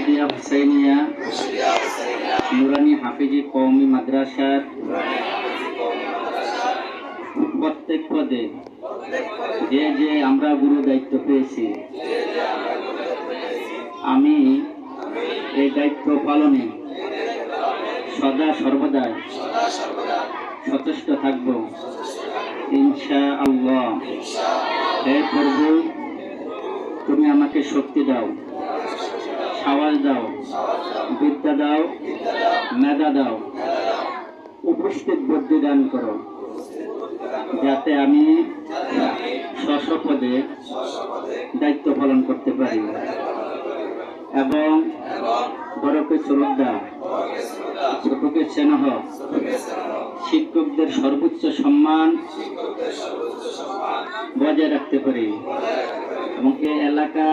মুর্শিদিয়া হুসাইনিয়া নুরানি হাফিজি কওমি মাদ্রাসার প্রত্যেক পদে যে যে আমরা গুরু দায়িত্ব পেয়েছি, আমি এই দায়িত্ব পালনে সদা সর্বদা সচেষ্ট থাকব ইনশাআল্লাহ। হে প্রভু, তুমি আমাকে শক্তি দাও, সাহস দাও, বিদ্যা দাও, মেধা দাও, উপস্থিত বুদ্ধি দান করো, যাতে আমি স্বপদে দায়িত্ব পালন করতে পারি এবং বড়কে শ্রদ্ধা, ছোটকে স্নেহ, শিক্ষকদের সর্বোচ্চ সম্মান বজায় রাখতে পারি এবং এই এলাকা